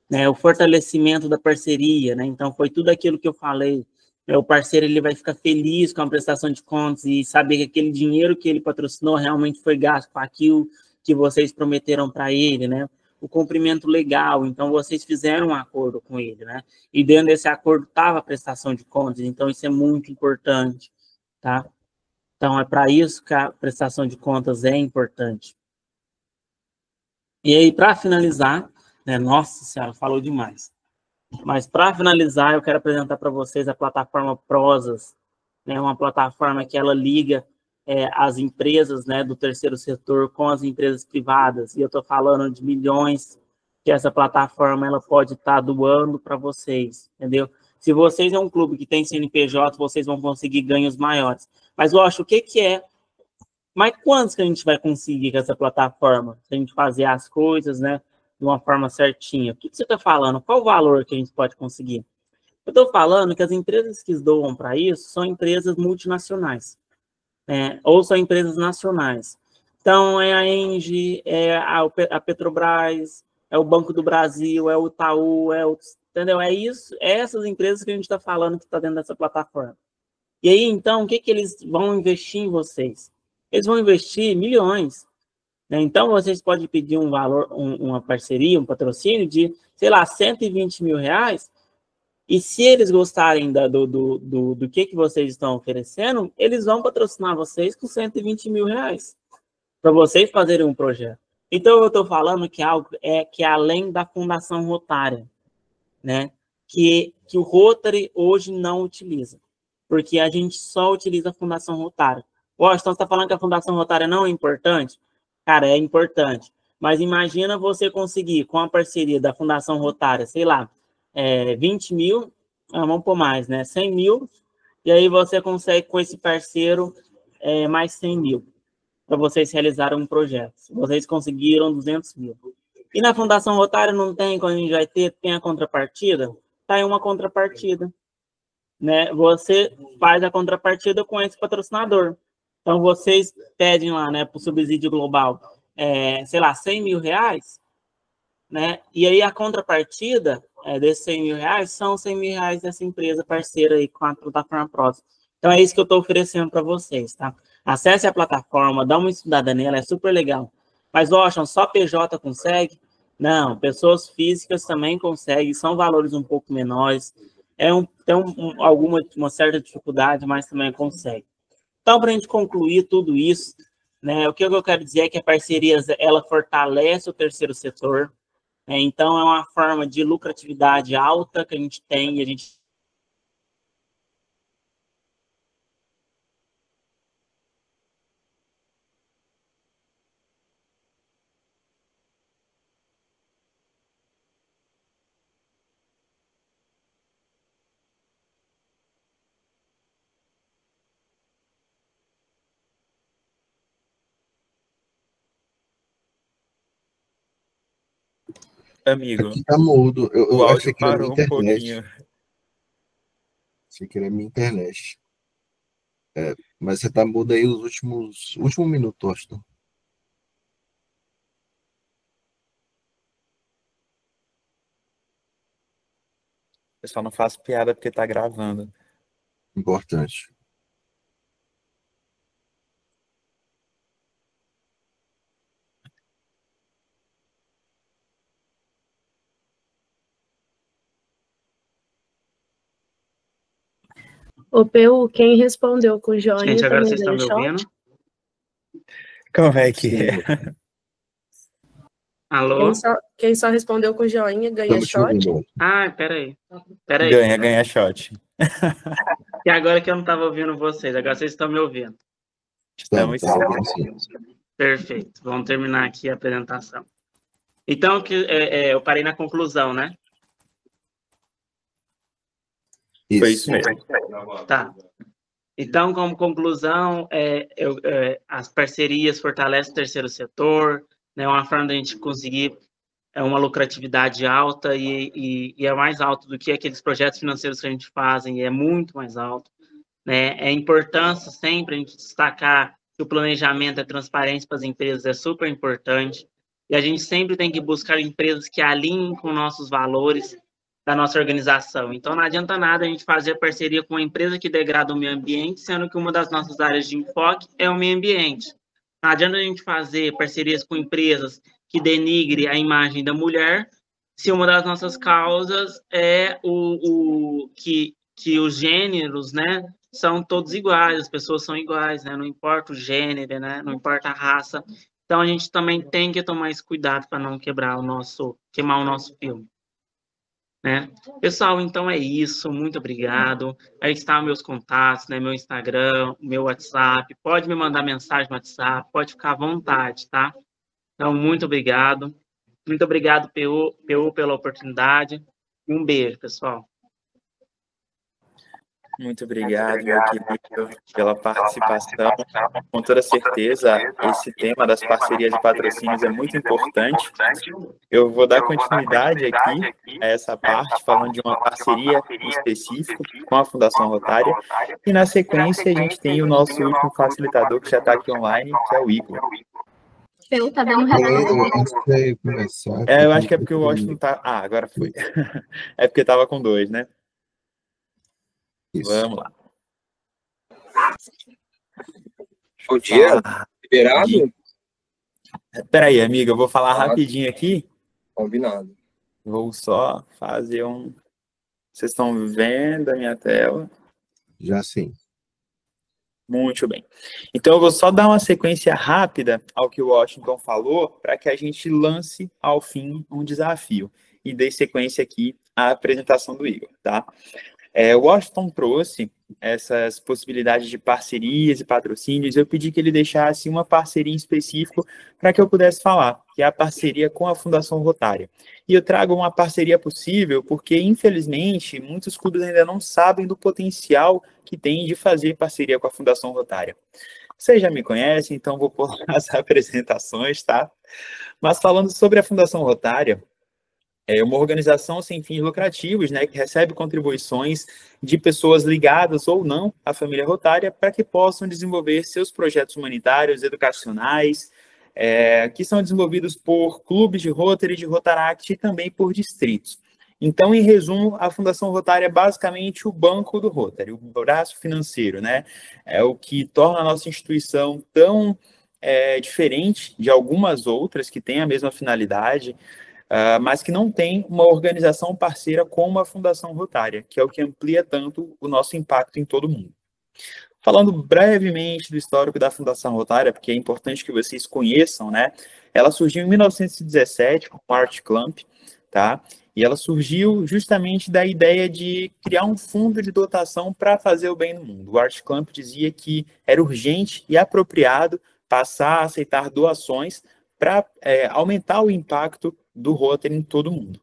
[SPEAKER 1] né? O fortalecimento da parceria, né? Então, foi tudo aquilo que eu falei. O parceiro ele vai ficar feliz com a prestação de contas e saber que aquele dinheiro que ele patrocinou realmente foi gasto com aquilo que vocês prometeram para ele, né? o cumprimento legal. Então, vocês fizeram um acordo com ele, né? E dentro desse acordo estava a prestação de contas. Então, isso é muito importante, tá? Então, é para isso que a prestação de contas é importante. E aí, para finalizar, né? Nossa Senhora, falou demais. Mas, para finalizar, eu quero apresentar para vocês a plataforma Prosas, né? Uma plataforma que ela liga as empresas, né, do terceiro setor com as empresas privadas. E eu estou falando de milhões que essa plataforma ela pode estar doando para vocês, entendeu? Se vocês é um clube que tem CNPJ, vocês vão conseguir ganhos maiores. Mas, eu acho, o que é? Mas quantos que a gente vai conseguir com essa plataforma? Se a gente fazer as coisas, né, de uma forma certinha. O que você está falando? Qual o valor que a gente pode conseguir? Eu estou falando que as empresas que doam para isso são empresas multinacionais, ou são empresas nacionais. Então, é a Engie, é a Petrobras, é o Banco do Brasil, é o Itaú, entendeu? É isso, é essas empresas que a gente está falando que está dentro dessa plataforma. E aí, então, o que eles vão investir em vocês? Eles vão investir milhões. Né? Então, vocês podem pedir um valor, uma parceria, um patrocínio de, sei lá, 120 mil reais, e se eles gostarem do que vocês estão oferecendo, eles vão patrocinar vocês com 120 mil reais para vocês fazerem um projeto. Então, eu estou falando que algo que é além da Fundação Rotária, né? Que o Rotary hoje não utiliza, porque a gente só utiliza a Fundação Rotária. Washington, você está falando que a Fundação Rotária não é importante? Cara, é importante. Mas imagina você conseguir, com a parceria da Fundação Rotária, sei lá, 20 mil, vamos por mais, né? 100 mil, e aí você consegue com esse parceiro mais 100 mil, para vocês realizarem um projeto. Vocês conseguiram 200 mil. E na Fundação Rotária não tem, quando a gente vai ter, tem a contrapartida? Tá aí uma contrapartida. Né? Você faz a contrapartida com esse patrocinador. Então, vocês pedem lá, né, para o subsídio global, sei lá, 100 mil reais, né? E aí a contrapartida desses 100 mil reais são 100 mil reais dessa empresa parceira aí com a plataforma Prosas. Então, é isso que eu estou oferecendo para vocês, tá? Acesse a plataforma, dá uma estudada nela, é super legal. Mas, Washington, só PJ consegue? Não, pessoas físicas também conseguem, são valores um pouco menores, tem uma certa dificuldade, mas também consegue. Então, para a gente concluir tudo isso, né, o que eu quero dizer é que a parceria ela fortalece o terceiro setor, então é uma forma de lucratividade alta que a gente tem, e a gente
[SPEAKER 2] Amigo,
[SPEAKER 4] Aqui tá mudo.
[SPEAKER 2] o
[SPEAKER 4] Eu
[SPEAKER 2] áudio
[SPEAKER 4] achei que era minha
[SPEAKER 2] parou um
[SPEAKER 4] internet.
[SPEAKER 2] pouquinho.
[SPEAKER 4] Achei que era minha internet. Mas você tá mudo aí os último minuto, Austin.
[SPEAKER 2] Eu só não faço piada porque tá gravando.
[SPEAKER 4] Importante.
[SPEAKER 5] Ô, Peu, quem respondeu com joinha
[SPEAKER 1] Gente, agora
[SPEAKER 5] também
[SPEAKER 1] vocês estão
[SPEAKER 5] ganha
[SPEAKER 1] me
[SPEAKER 5] shot?
[SPEAKER 1] ouvindo?
[SPEAKER 2] Como é que é?
[SPEAKER 1] Alô?
[SPEAKER 5] Quem só respondeu com joinha ganha
[SPEAKER 4] Estamos te
[SPEAKER 5] shot?
[SPEAKER 4] ouvindo.
[SPEAKER 1] Ah, peraí.
[SPEAKER 2] Ganha shot.
[SPEAKER 1] E agora que eu não estava ouvindo vocês, agora vocês estão me ouvindo.
[SPEAKER 2] Estamos
[SPEAKER 4] Tá ouvindo sim.
[SPEAKER 1] Perfeito. Vamos terminar aqui a apresentação. Então, eu parei na conclusão, né?
[SPEAKER 2] Foi isso mesmo.
[SPEAKER 1] Tá. Então, como conclusão, as parcerias fortalecem o terceiro setor, né, uma forma de a gente conseguir uma lucratividade alta e é mais alto do que aqueles projetos financeiros que a gente faz, e é muito mais alto. Né? É importância sempre a gente destacar que o planejamento e a transparência para as empresas é super importante, e a gente sempre tem que buscar empresas que alinhem com nossos valores da nossa organização. Então, não adianta nada a gente fazer parceria com uma empresa que degrada o meio ambiente, sendo que uma das nossas áreas de enfoque é o meio ambiente. Não adianta a gente fazer parcerias com empresas que denigre a imagem da mulher, se uma das nossas causas é que os gêneros, né, são todos iguais, as pessoas são iguais, né, não importa o gênero, né, não importa a raça. Então, a gente também tem que tomar esse cuidado para não queimar o nosso filme, né? Pessoal, então é isso, muito obrigado. Aí estão meus contatos, né, meu Instagram, meu WhatsApp, pode me mandar mensagem no WhatsApp, pode ficar à vontade, tá? Então, muito obrigado. Muito obrigado, PU, pela oportunidade. Um beijo, pessoal.
[SPEAKER 2] Muito obrigado, meu querido, pela participação. Com toda certeza, esse tema das parcerias e patrocínios é muito importante. Eu vou dar continuidade aqui a essa parte, falando de uma parceria específica com a Fundação Rotária. E, na sequência, a gente tem o nosso último facilitador, que já está aqui online, que é o Igor.
[SPEAKER 5] Eu tá dando
[SPEAKER 4] Antes de começar,
[SPEAKER 2] Eu acho que é porque o Washington tá... Ah, agora foi. É porque estava com 2, né?
[SPEAKER 4] Isso.
[SPEAKER 2] Vamos lá.
[SPEAKER 6] Bom dia, liberado?
[SPEAKER 2] Peraí, amiga, eu vou falar rapidinho aqui.
[SPEAKER 6] Combinado.
[SPEAKER 2] Vou só fazer um... Vocês estão vendo a minha tela?
[SPEAKER 4] Já sim.
[SPEAKER 2] Muito bem. Então, eu vou só dar uma sequência rápida ao que o Washington falou, para que a gente lance ao fim um desafio. E dê sequência aqui à apresentação do Igor, tá? O Washington trouxe essas possibilidades de parcerias e patrocínios. Eu pedi que ele deixasse uma parceria em específico para que eu pudesse falar, que é a parceria com a Fundação Rotária. E eu trago uma parceria possível porque, infelizmente, muitos clubes ainda não sabem do potencial que tem de fazer parceria com a Fundação Rotária. Vocês já me conhecem, então vou pôr as apresentações, tá? Mas falando sobre a Fundação Rotária, é uma organização sem fins lucrativos, né, que recebe contribuições de pessoas ligadas ou não à família Rotária para que possam desenvolver seus projetos humanitários, educacionais, que são desenvolvidos por clubes de Rotary, de Rotaract e também por distritos. Então, em resumo, a Fundação Rotária é basicamente o banco do Rotary, o braço financeiro, né? É o que torna a nossa instituição tão diferente de algumas outras que têm a mesma finalidade, mas que não tem uma organização parceira como a Fundação Rotária, que é o que amplia tanto o nosso impacto em todo mundo. Falando brevemente do histórico da Fundação Rotária, porque é importante que vocês conheçam, né? Ela surgiu em 1917 com o Art Clamp, tá? E ela surgiu justamente da ideia de criar um fundo de dotação para fazer o bem no mundo. O Art Clamp dizia que era urgente e apropriado passar a aceitar doações para aumentar o impacto do Rotary em todo o mundo.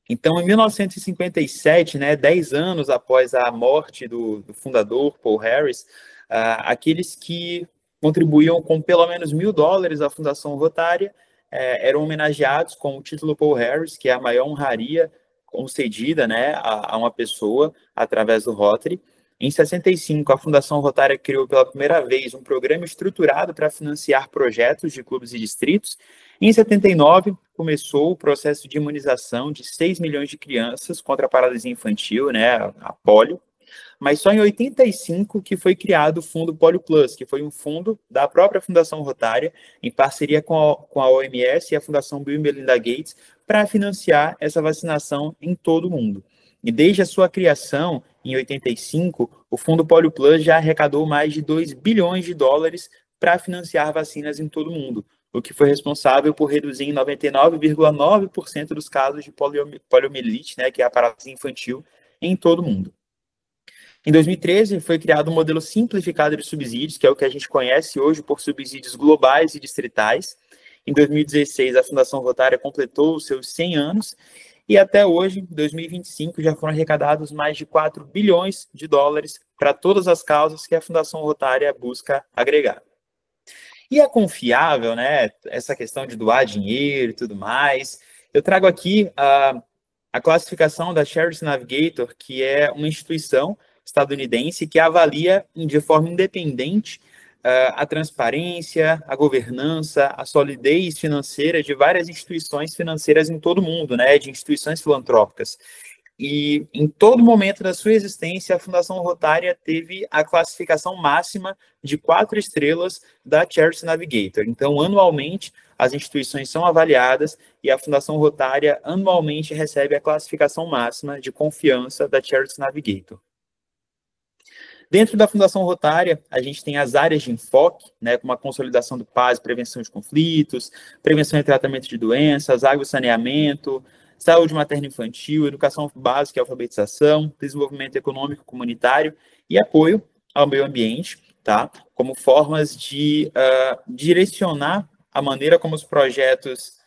[SPEAKER 2] Então, em 1957, né, 10 anos após a morte do fundador, Paul Harris, aqueles que contribuíam com pelo menos $1.000 à Fundação Rotária eram homenageados com o título Paul Harris, que é a maior honraria concedida, né, a uma pessoa através do Rotary. Em 65, a Fundação Rotária criou pela primeira vez um programa estruturado para financiar projetos de clubes e distritos. Em 79, começou o processo de imunização de 6 milhões de crianças contra a paralisia infantil, né, a polio. Mas só em 85 que foi criado o Fundo Polio Plus, que foi um fundo da própria Fundação Rotária, em parceria com a OMS e a Fundação Bill e Melinda Gates, para financiar essa vacinação em todo o mundo. E desde a sua criação, em 85, o Fundo Polio Plus já arrecadou mais de $2 bilhões para financiar vacinas em todo o mundo, o que foi responsável por reduzir em 99,9% dos casos de poliomielite, né, que é a paralisia infantil, em todo o mundo. Em 2013, foi criado um modelo simplificado de subsídios, que é o que a gente conhece hoje por subsídios globais e distritais. Em 2016, a Fundação Rotária completou os seus 100 anos, e até hoje, em 2025, já foram arrecadados mais de $4 bilhões para todas as causas que a Fundação Rotária busca agregar. E é confiável, né, essa questão de doar dinheiro e tudo mais. Eu trago aqui a classificação da Charity Navigator, que é uma instituição estadunidense que avalia de forma independente a transparência, a governança, a solidez financeira de várias instituições financeiras em todo o mundo, né, de instituições filantrópicas. e em todo momento da sua existência, a Fundação Rotária teve a classificação máxima de 4 estrelas da Charity Navigator. Então, anualmente, as instituições são avaliadas e a Fundação Rotária anualmente recebe a classificação máxima de confiança da Charity Navigator. Dentro da Fundação Rotária, a gente tem as áreas de enfoque, né, como a consolidação do paz, prevenção de conflitos, prevenção e tratamento de doenças, água e saneamento, saúde materno-infantil, educação básica e alfabetização, desenvolvimento econômico comunitário e apoio ao meio ambiente, tá? Como formas de direcionar a maneira como os projetos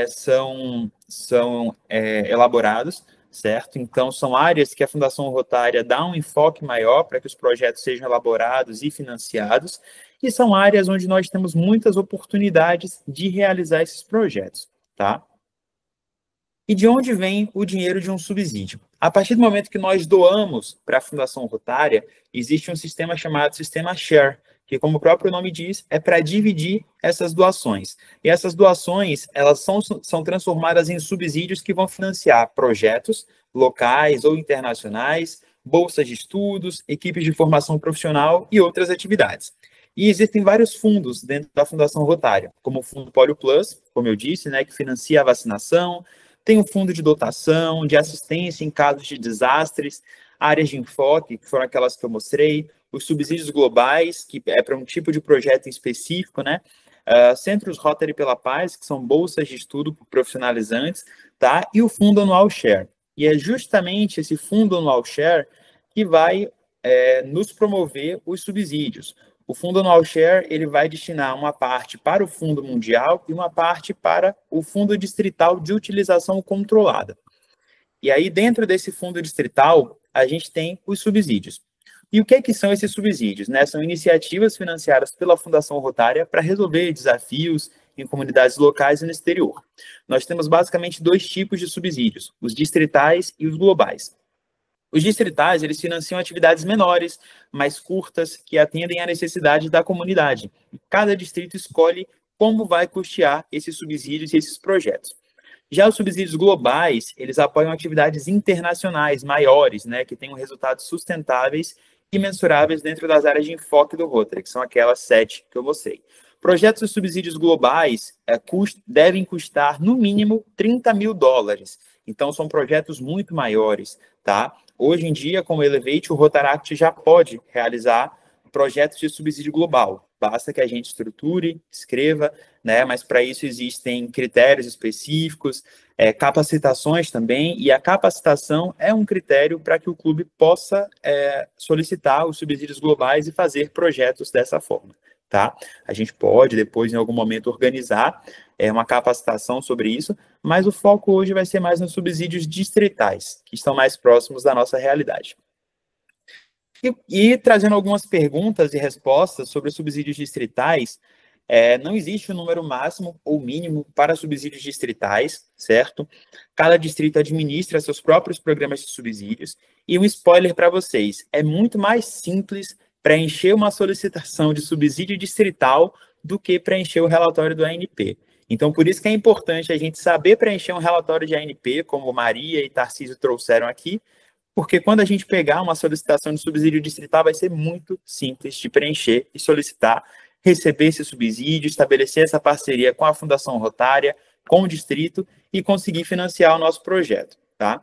[SPEAKER 2] são elaborados, certo? Então, são áreas que a Fundação Rotária dá um enfoque maior para que os projetos sejam elaborados e financiados, e são áreas onde nós temos muitas oportunidades de realizar esses projetos, tá? E de onde vem o dinheiro de um subsídio? A partir do momento que nós doamos para a Fundação Rotária, existe um sistema chamado Sistema Share, que, como o próprio nome diz, é para dividir essas doações. E essas doações, elas são transformadas em subsídios que vão financiar projetos locais ou internacionais, bolsas de estudos, equipes de formação profissional e outras atividades. E existem vários fundos dentro da Fundação Rotária, como o Fundo Polio Plus, como eu disse, né, que financia a vacinação, tem o fundo de dotação, de assistência em casos de desastres, áreas de enfoque, que foram aquelas que eu mostrei, os subsídios globais, que é para um tipo de projeto em específico, né? Centros Rotary pela Paz, que são bolsas de estudo para profissionalizantes, tá? E o Fundo Anual Share. E é justamente esse Fundo Anual Share que vai nos promover os subsídios. O Fundo Anual Share, ele vai destinar uma parte para o Fundo Mundial e uma parte para o Fundo Distrital de Utilização Controlada. E aí, dentro desse Fundo Distrital, a gente tem os subsídios. E o que são esses subsídios? Né? São iniciativas financiadas pela Fundação Rotária para resolver desafios em comunidades locais e no exterior. Nós temos basicamente 2 tipos de subsídios, os distritais e os globais. Os distritais, eles financiam atividades menores, mais curtas, que atendem à necessidade da comunidade. Cada distrito escolhe como vai custear esses subsídios e esses projetos. Já os subsídios globais, eles apoiam atividades internacionais maiores, né, que tenham resultados sustentáveis e mensuráveis dentro das áreas de enfoque do Rotary, que são aquelas 7 que eu mostrei. Projetos de subsídios globais devem custar, no mínimo, $30 mil. Então, são projetos muito maiores, tá? Hoje em dia, com o Elevate, o Rotaract já pode realizar projetos de subsídio global. Basta que a gente estruture, escreva, né? Mas para isso existem critérios específicos, capacitações também, e a capacitação é um critério para que o clube possa solicitar os subsídios globais e fazer projetos dessa forma, tá? A gente pode depois, em algum momento, organizar uma capacitação sobre isso, mas o foco hoje vai ser mais nos subsídios distritais, que estão mais próximos da nossa realidade. E trazendo algumas perguntas e respostas sobre os subsídios distritais, não existe um número máximo ou mínimo para subsídios distritais, certo? Cada distrito administra seus próprios programas de subsídios, e um spoiler para vocês, é muito mais simples preencher uma solicitação de subsídio distrital do que preencher o relatório do ANP. Então, por isso que é importante a gente saber preencher um relatório de ANP, como Maria e Tarcísio trouxeram aqui, porque quando a gente pegar uma solicitação de subsídio distrital, vai ser muito simples de preencher e solicitar, receber esse subsídio, estabelecer essa parceria com a Fundação Rotária, com o distrito e conseguir financiar o nosso projeto, tá?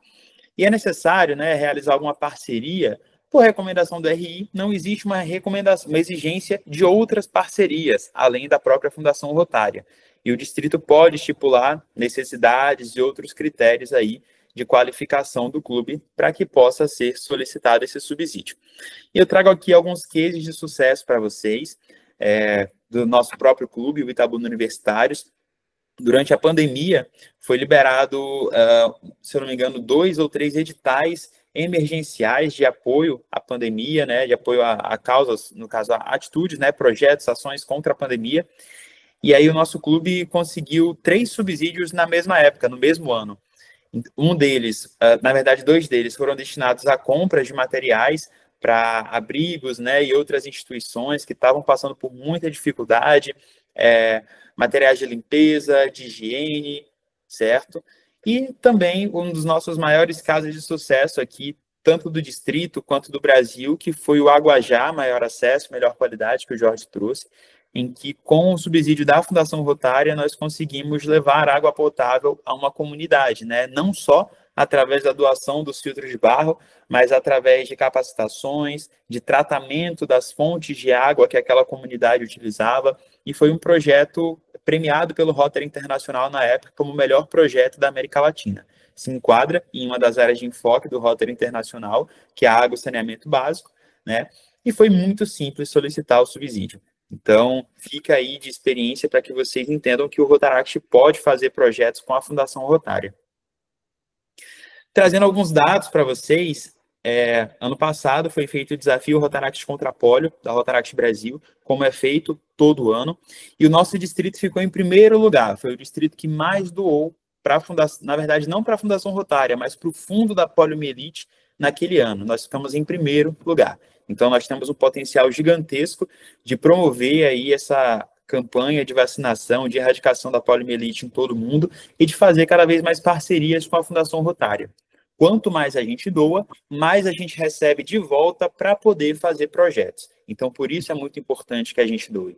[SPEAKER 2] E é necessário, né, realizar alguma parceria. Por recomendação do RI, não existe uma exigência de outras parcerias, além da própria Fundação Rotária. E o distrito pode estipular necessidades e outros critérios aí de qualificação do clube para que possa ser solicitado esse subsídio. E eu trago aqui alguns cases de sucesso para vocês, do nosso próprio clube, o Itabuna Universitários. Durante a pandemia, foi liberado, se eu não me engano, 2 ou 3 editais emergenciais de apoio à pandemia, né, de apoio a causas, no caso, a atitudes, né, projetos, ações contra a pandemia. E aí o nosso clube conseguiu 3 subsídios na mesma época, no mesmo ano. Um deles, na verdade, 2 deles foram destinados a compras de materiais para abrigos, né, e outras instituições que estavam passando por muita dificuldade, materiais de limpeza, de higiene, certo? E também um dos nossos maiores casos de sucesso aqui, tanto do distrito quanto do Brasil, que foi o Aguajá, maior acesso, melhor qualidade, que o Jorge trouxe, em que, com o subsídio da Fundação Rotária, nós conseguimos levar água potável a uma comunidade, né? Não só através da doação dos filtros de barro, mas através de capacitações, de tratamento das fontes de água que aquela comunidade utilizava, e foi um projeto premiado pelo Rotary Internacional na época como o melhor projeto da América Latina. Se enquadra em uma das áreas de enfoque do Rotary Internacional, que é a água e saneamento básico, né? E foi muito simples solicitar o subsídio. Então, fica aí de experiência para que vocês entendam que o Rotaract pode fazer projetos com a Fundação Rotária. Trazendo alguns dados para vocês, ano passado foi feito o desafio Rotaract contra Pólio, da Rotaract Brasil, como é feito todo ano, e o nosso distrito ficou em primeiro lugar, foi o distrito que mais doou para a Fundação, na verdade não para a Fundação Rotária, mas para o fundo da poliomielite naquele ano, nós ficamos em primeiro lugar. Então nós temos um potencial gigantesco de promover aí essa campanha de vacinação, de erradicação da poliomielite em todo o mundo e de fazer cada vez mais parcerias com a Fundação Rotária. Quanto mais a gente doa, mais a gente recebe de volta para poder fazer projetos. Então, por isso é muito importante que a gente doe.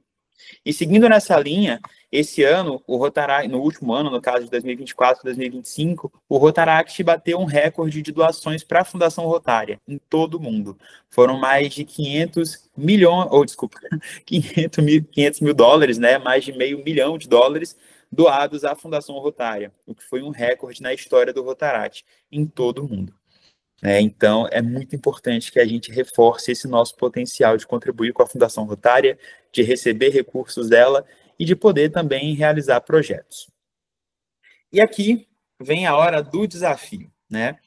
[SPEAKER 2] E seguindo nessa linha, esse ano, o Rotaract, no último ano, no caso de 2024 e 2025, o Rotaract bateu um recorde de doações para a Fundação Rotária em todo o mundo. Foram mais de 500 mil dólares, né? Mais de $500 milhão doados à Fundação Rotária, o que foi um recorde na história do Rotaract em todo o mundo. Então, é muito importante que a gente reforce esse nosso potencial de contribuir com a Fundação Rotária, de receber recursos dela e de poder também realizar projetos. E aqui vem a hora do desafio, né?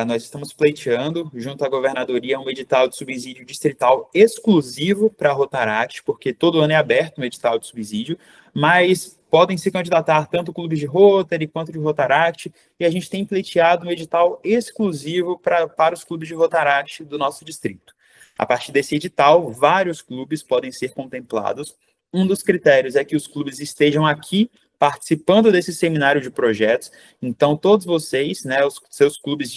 [SPEAKER 2] Nós estamos pleiteando, junto à governadoria, um edital de subsídio distrital exclusivo para a Rotaract, porque todo ano é aberto um edital de subsídio, mas podem se candidatar tanto clubes de Rotary quanto de Rotaract, e a gente tem pleiteado um edital exclusivo para os clubes de Rotaract do nosso distrito. A partir desse edital, vários clubes podem ser contemplados. Um dos critérios é que os clubes estejam aqui participando desse seminário de projetos. Então, todos vocês, né, os seus clubes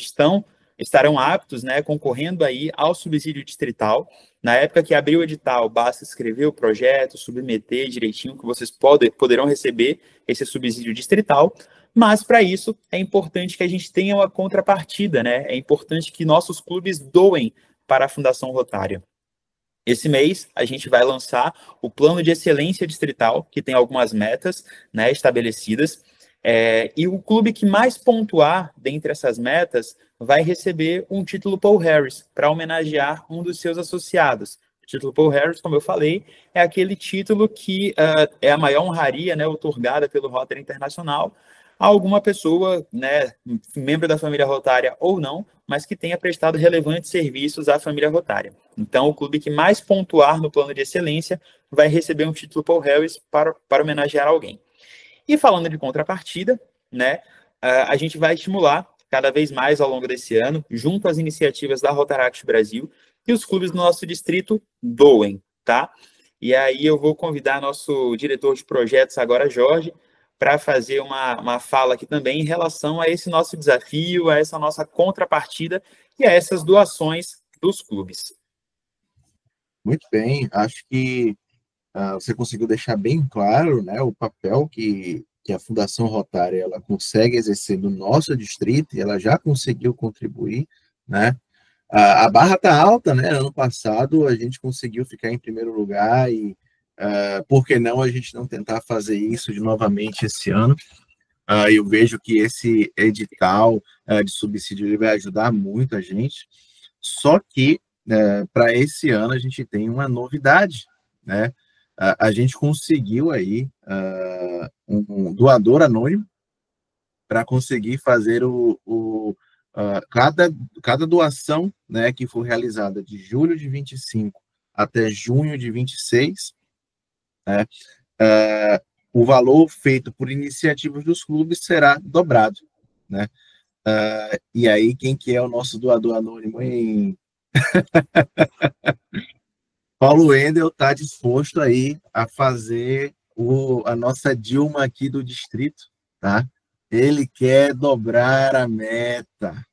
[SPEAKER 2] estarão aptos, né, concorrendo aí ao subsídio distrital. Na época que abrir o edital, basta escrever o projeto, submeter direitinho, que vocês poderão receber esse subsídio distrital. Mas, para isso, é importante que a gente tenha uma contrapartida, né? É importante que nossos clubes doem para a Fundação Rotária. Esse mês, a gente vai lançar o Plano de Excelência Distrital, que tem algumas metas, né, estabelecidas, e o clube que mais pontuar dentre essas metas vai receber um título Paul Harris, para homenagear um dos seus associados. O título Paul Harris, como eu falei, é aquele título que é a maior honraria, né, outorgada pelo Rotary Internacional a alguma pessoa, né, membro da família Rotária ou não, mas que tenha prestado relevantes serviços à família Rotária. Então, o clube que mais pontuar no plano de excelência vai receber um título Paul Harris para homenagear alguém. E falando de contrapartida, né, a gente vai estimular cada vez mais ao longo desse ano, junto às iniciativas da Rotaract Brasil, que os clubes do nosso distrito doem, tá? E aí eu vou convidar nosso diretor de projetos agora, Jorge, para fazer uma fala aqui também em relação a esse nosso desafio, a essa nossa contrapartida e a essas doações dos clubes.
[SPEAKER 4] Muito bem, acho que você conseguiu deixar bem claro, né, o papel que a Fundação Rotária ela consegue exercer no nosso distrito, e ela já conseguiu contribuir, né? A barra está alta, né? Ano passado a gente conseguiu ficar em primeiro lugar e por que não a gente não tentar fazer isso novamente esse ano? Eu vejo que esse edital de subsídio ele vai ajudar muito a gente, só que para esse ano a gente tem uma novidade, né? A gente conseguiu aí um doador anônimo para conseguir fazer cada doação, né, que for realizada de julho de 25 até junho de 26, né, o valor feito por iniciativas dos clubes será dobrado, né? E aí, quem que é o nosso doador anônimo, hein? Paulo Wendel está disposto aí a fazer a nossa Dilma aqui do distrito, tá? Ele quer dobrar a meta.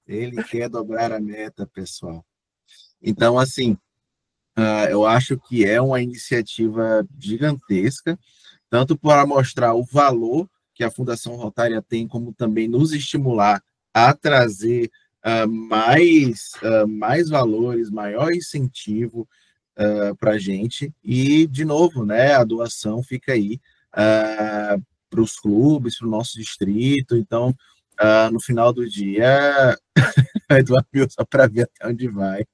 [SPEAKER 4] Ele quer dobrar a meta, pessoal. Então, assim, eu acho que é uma iniciativa gigantesca, tanto para mostrar o valor que a Fundação Rotária tem, como também nos estimular a trazer mais valores, maior incentivo para a gente. E, de novo, né, a doação fica aí para os clubes, para o nosso distrito. Então, no final do dia, vai doar mil só para ver até onde vai.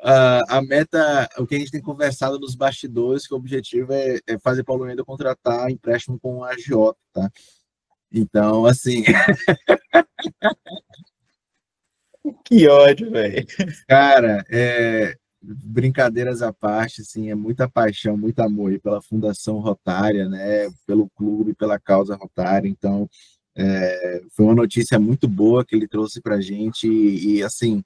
[SPEAKER 4] A meta, o que a gente tem conversado nos bastidores, que o objetivo é fazer Paulo Wendel contratar empréstimo com a agiota, tá? Então, assim...
[SPEAKER 2] Que ódio, velho.
[SPEAKER 4] Cara, brincadeiras à parte, assim, é muita paixão, muito amor aí pela Fundação Rotária, né? Pelo clube, pela causa Rotária. Então, foi uma notícia muito boa que ele trouxe para a gente e assim,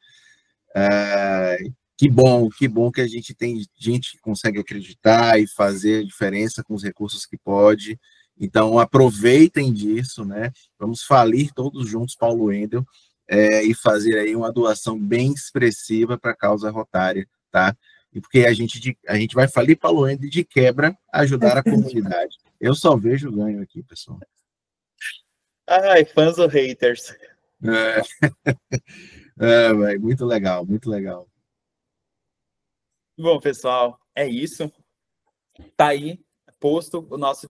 [SPEAKER 4] que bom que a gente tem gente que consegue acreditar e fazer a diferença com os recursos que pode. Então, aproveitem disso, né? Vamos falir todos juntos, Paulo Wendel, e fazer aí uma doação bem expressiva para a causa Rotária, tá? E porque a gente vai falir Paulo Wendel e, de quebra, ajudar a comunidade. Eu só vejo ganho aqui, pessoal.
[SPEAKER 2] Ai, fãs ou haters?
[SPEAKER 4] Véio, muito legal, muito legal.
[SPEAKER 2] Bom, pessoal, é isso. Tá aí posto o nosso